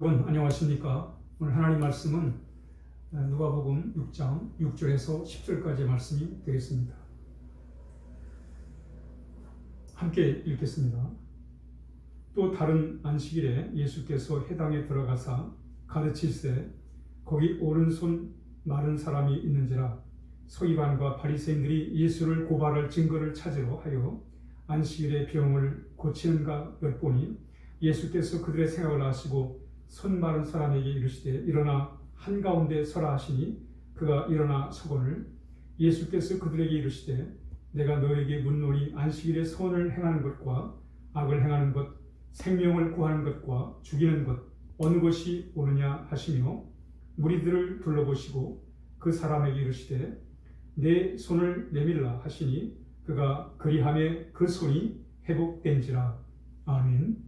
여러분 안녕하십니까? 오늘 하나님 말씀은 누가복음 6장 6절에서 10절까지의 말씀이 되겠습니다. 함께 읽겠습니다. 또 다른 안식일에 예수께서 회당에 들어가사 가르칠세 거기 오른손 마른 사람이 있는지라. 서기관과 바리새인들이 예수를 고발할 증거를 찾으려 하여 안식일에 병을 고치는가 엿보니 예수께서 그들의 생각을 아시고 손 마른 사람에게 이르시되 일어나 한가운데 서라 하시니 그가 일어나 서거늘 예수께서 그들에게 이르시되 내가 너에게 묻노니 안식일에 선을 행하는 것과 악을 행하는 것, 생명을 구하는 것과 죽이는 것 어느 것이 옳으냐 하시며 무리들을 둘러보시고 그 사람에게 이르시되 내 손을 내밀라 하시니 그가 그리하매 그 손이 회복된지라. 아멘.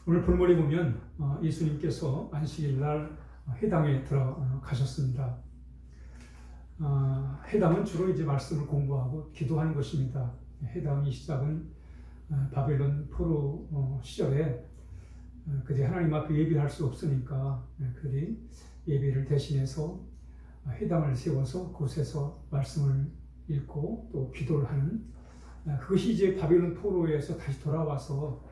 오늘 본문에 보면 예수님께서 안식일 날 회당에 들어가셨습니다. 회당은 주로 이제 말씀을 공부하고 기도하는 것입니다. 회당의 시작은 바벨론 포로 시절에 그들이 하나님 앞에 예배를 할 수 없으니까 그들이 예배를 대신해서 회당을 세워서 그곳에서 말씀을 읽고 또 기도를 하는, 그것이 이제 바벨론 포로에서 다시 돌아와서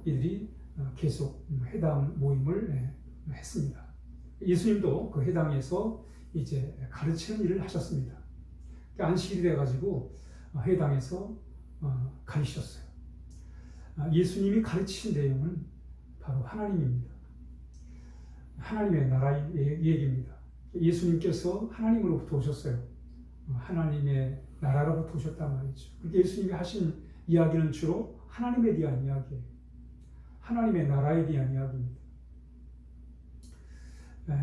이들이 계속 회당 모임을 했습니다. 예수님도 그 회당에서 이제 가르치는 일을 하셨습니다. 안식일이 돼가지고 회당에서 가르치셨어요. 예수님이 가르치신 내용은 바로 하나님입니다. 하나님의 나라의 얘기입니다. 예수님께서 하나님으로부터 오셨어요. 하나님의 나라로부터 오셨단 말이죠. 그렇게 예수님이 하신 이야기는 주로 하나님에 대한 이야기예요. 하나님의 나라에 대한 이야기입니다.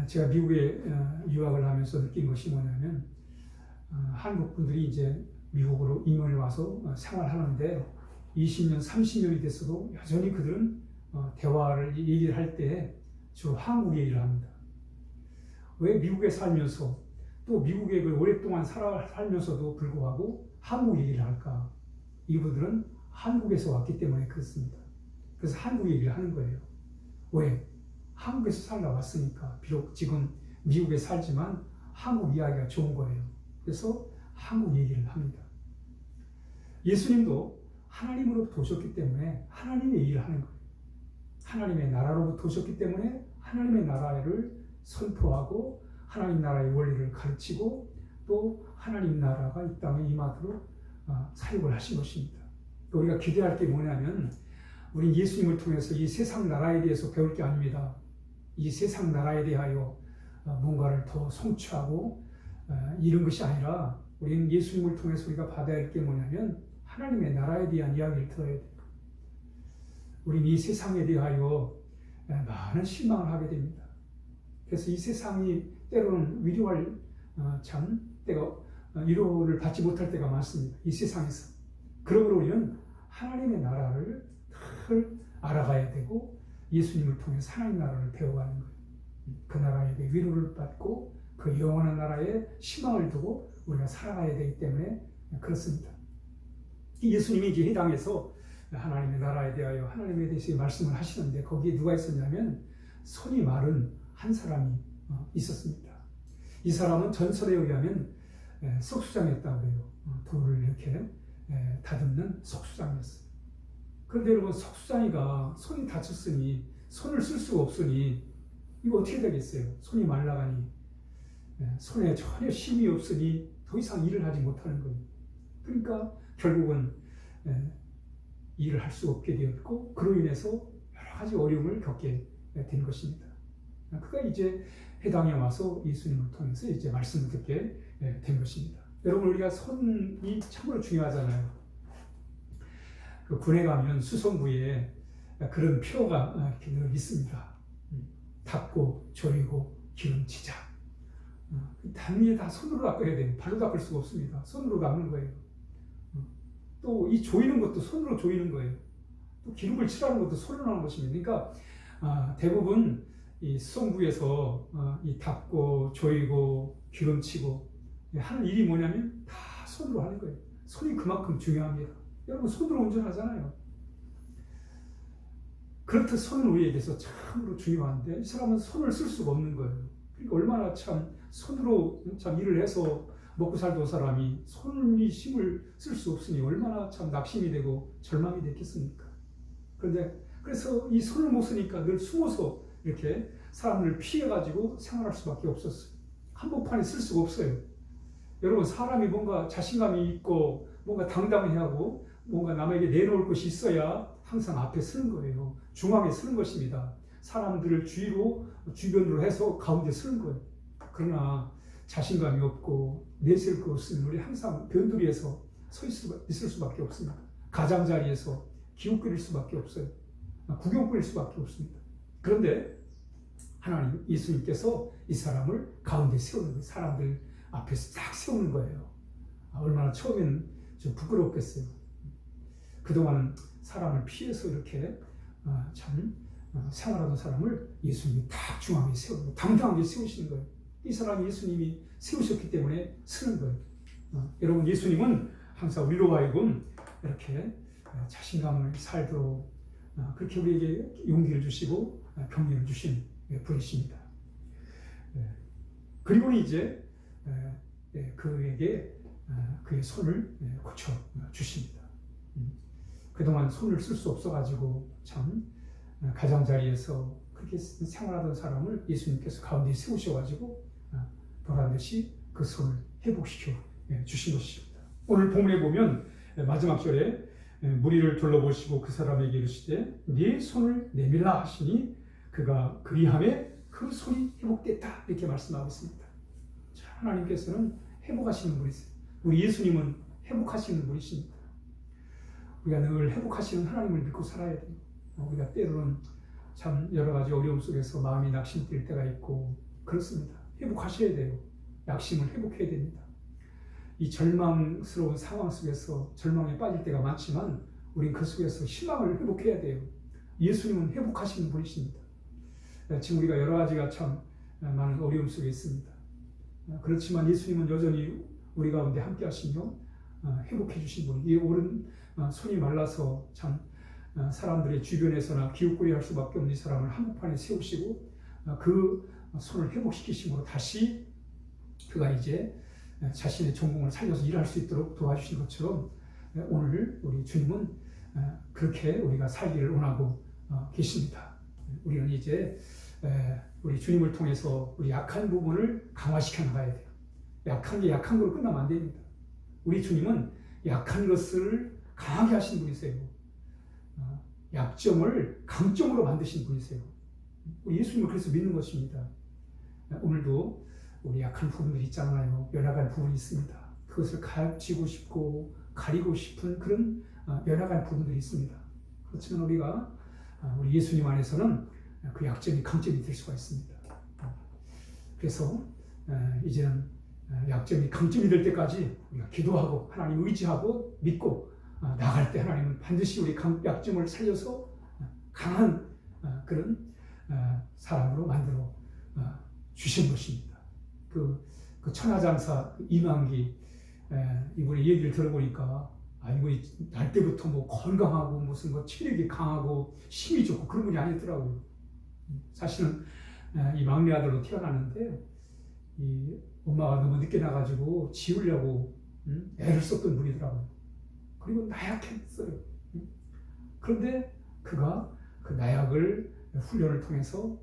제가 미국에 유학을 하면서 느낀 것이 뭐냐면, 한국 분들이 이제 미국으로 이민을 와서 생활하는데 20년, 30년이 됐어도 여전히 그들은 대화를 얘기를 할 때 주로 한국 얘기를 합니다. 왜 미국에 살면서 또 미국에 오랫동안 살면서도 불구하고 한국 얘기를 할까? 이분들은 한국에서 왔기 때문에 그렇습니다. 그래서 한국 얘기를 하는 거예요. 왜? 한국에서 살다 왔으니까. 비록 지금 미국에 살지만 한국 이야기가 좋은 거예요. 그래서 한국 얘기를 합니다. 예수님도 하나님으로부터 오셨기 때문에 하나님의 얘기를 하는 거예요. 하나님의 나라로부터 오셨기 때문에 하나님의 나라를 선포하고 하나님 나라의 원리를 가르치고 또 하나님 나라가 이 땅에 임하도록 사역을 하신 것입니다. 또 우리가 기대할 게 뭐냐면, 우리 예수님을 통해서 이 세상 나라에 대해서 배울 게 아닙니다. 이 세상 나라에 대하여 뭔가를 더 성취하고 이런 것이 아니라, 우리는 예수님을 통해서 우리가 받아야 할 게 뭐냐면 하나님의 나라에 대한 이야기를 들어야 돼요. 우리는 이 세상에 대하여 많은 실망을 하게 됩니다. 그래서 이 세상이 때로는 위로할 때가 위로를 받지 못할 때가 많습니다. 이 세상에서. 그러므로 우리는 하나님의 나라를 늘 알아가야 되고 예수님을 통해서 하나님 나라를 배워가는 거예요. 그 나라에게 위로를 받고 그 영원한 나라에 희망을 두고 우리가 살아가야 되기 때문에 그렇습니다. 예수님이 이제 해당해서 하나님의 나라에 대하여 하나님에 대해서 말씀을 하시는데 거기에 누가 있었냐면 손이 마른 한 사람이 있었습니다. 이 사람은 전설에 의하면 석수장이었다고 해요. 돌을 이렇게 다듬는 석수장이었어요. 그런데 여러분 석수장이가 손이 다쳤으니 손을 쓸 수가 없으니 이거 어떻게 되겠어요? 손이 말라가니 손에 전혀 힘이 없으니 더 이상 일을 하지 못하는 거예요. 그러니까 결국은 일을 할 수 없게 되었고 그로 인해서 여러 가지 어려움을 겪게 된 것입니다. 그가 이제 회당에 와서 예수님을 통해서 이제 말씀을 듣게 된 것입니다. 여러분 우리가 손이 참으로 중요하잖아요. 그 군에 가면 수송부에 그런 표가 이렇게 늘 있습니다. 닦고 조이고 기름치자. 단위에 다 손으로 닦아야 돼요. 발로 닦을 수가 없습니다. 손으로 닦는 거예요. 또 이 조이는 것도 손으로 조이는 거예요. 또 기름을 칠하는 것도 손으로 하는 것입니다. 그러니까 대부분 이 수송부에서 이 닦고 조이고 기름치고 하는 일이 뭐냐면 다 손으로 하는 거예요. 손이 그만큼 중요합니다. 여러분 손으로 운전하잖아요. 그렇듯 손은 우리에게서 참으로 중요한데 이 사람은 손을 쓸 수가 없는 거예요. 그러니까 얼마나 참 손으로 참 일을 해서 먹고 살던 사람이 손이 힘을 쓸 수 없으니 얼마나 참 낙심이 되고 절망이 됐겠습니까? 그런데 그래서 이 손을 못 쓰니까 늘 숨어서 이렇게 사람을 피해가지고 생활할 수밖에 없었어요. 한복판에 쓸 수가 없어요. 여러분 사람이 뭔가 자신감이 있고 뭔가 당당해야 하고 뭔가 남에게 내놓을 것이 있어야 항상 앞에 쓰는 거예요. 중앙에 쓰는 것입니다. 사람들을 주변으로 해서 가운데 쓰는 거예요. 그러나 자신감이 없고 내세울 것 없으면 우리 항상 변두리에서 서 있을 수밖에 없습니다. 가장자리에서 기웃거릴 수밖에 없어요. 구경거릴 수밖에 없습니다. 그런데 하나님 예수님께서 이 사람을 가운데 세우는 거예요. 사람들 앞에서 딱 세우는 거예요. 얼마나 처음에는 좀 부끄럽겠어요. 그동안은 사람을 피해서 이렇게 생활하던 사람을 예수님이 딱 중앙에 세우고 당당하게 세우시는 거예요. 이 사람이 예수님이 세우셨기 때문에 쓰는 거예요. 여러분 예수님은 항상 우리로 하여금 이렇게 자신감을 살도록 그렇게 우리에게 용기를 주시고 격려를 주신 분이십니다. 그리고 이제 그에게 그의 손을 고쳐 주십니다. 그동안 손을 쓸 수 없어가지고 참 가장자리에서 그렇게 생활하던 사람을 예수님께서 가운데 세우셔가지고 보란듯이 그 손을 회복시켜 주신 것입니다. 오늘 본문에 보면 마지막 절에 무리를 둘러보시고 그 사람에게 이르시되 네 손을 내밀라 하시니 그가 그리함에 그 손이 회복됐다 이렇게 말씀하고 있습니다. 하나님께서는 회복하시는 분이세요. 우리 예수님은 회복하시는 분이십니다. 우리가 늘 회복하시는 하나님을 믿고 살아야 돼요. 우리가 때로는 참 여러 가지 어려움 속에서 마음이 낙심될 때가 있고 그렇습니다. 회복하셔야 돼요. 낙심을 회복해야 됩니다. 이 절망스러운 상황 속에서 절망에 빠질 때가 많지만 우린 그 속에서 희망을 회복해야 돼요. 예수님은 회복하시는 분이십니다. 지금 우리가 여러 가지가 참 많은 어려움 속에 있습니다. 그렇지만 예수님은 여전히 우리 가운데 함께 하시며 회복해 주신 분. 이 오른 손이 말라서 참 사람들의 주변에서나 기웃거리 할 수밖에 없는 이 사람을 한복판에 세우시고 그 손을 회복시키심으로 다시 그가 이제 자신의 전공을 살려서 일할 수 있도록 도와주신 것처럼 오늘 우리 주님은 그렇게 우리가 살기를 원하고 계십니다. 우리는 이제 우리 주님을 통해서 우리 약한 부분을 강화시켜 나가야 돼요. 약한 게 약한 걸로 끝나면 안 됩니다. 우리 주님은 약한 것을 강하게 하신 분이세요. 약점을 강점으로 만드신 분이세요. 예수님을 그래서 믿는 것입니다. 오늘도 우리 약한 부분들이 있잖아요. 연약한 부분이 있습니다. 그것을 가지고 싶고 가리고 싶은 그런 연약한 부분들이 있습니다. 그렇지만 우리가 우리 예수님 안에서는 그 약점이 강점이 될 수가 있습니다. 그래서 이제는 약점이 강점이 될 때까지 우리가 기도하고 하나님 의지하고 믿고 나갈 때 하나님은 반드시 우리 약점을 살려서 강한 그런 사람으로 만들어 주신 것입니다. 그 천하장사 이만기 이분의 얘기를 들어보니까 이분이 날 때부터 뭐 건강하고 무슨 뭐 체력이 강하고 힘이 좋고 그런 분이 아니더라고요. 사실은 이 막내 아들로 태어났는데 이 엄마가 너무 늦게 나가지고 지우려고 애를 썼던 분이더라고요. 그리고 나약했어요. 그런데 그가 그 나약을 훈련을 통해서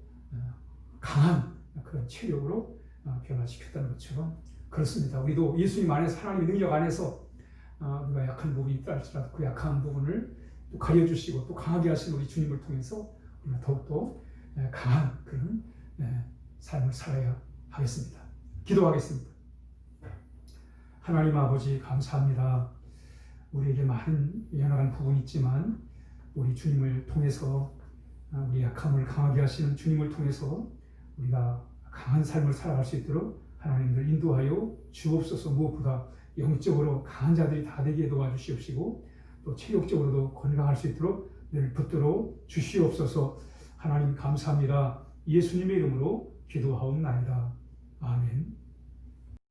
강한 그런 체력으로 변화시켰다는 것처럼 그렇습니다. 우리도 예수님 안에서 하나님의 능력 안에서 우리가 약한 부분이 있다 할지라도 그 약한 부분을 또 가려주시고 또 강하게 하시는 우리 주님을 통해서 우리가 더욱더 강한 그런 삶을 살아야 하겠습니다. 기도하겠습니다. 하나님 아버지 감사합니다. 우리에게 많은 연약한 부분이 있지만 우리 주님을 통해서 우리 약함을 강하게 하시는 주님을 통해서 우리가 강한 삶을 살아갈 수 있도록 하나님들 인도하여 주옵소서. 무엇보다 영적으로 강한 자들이 다 되게 도와주시옵시고 또 체력적으로도 건강할 수 있도록 늘 붙들어 주시옵소서. 하나님 감사합니다. 예수님의 이름으로 기도하옵나이다. 아멘.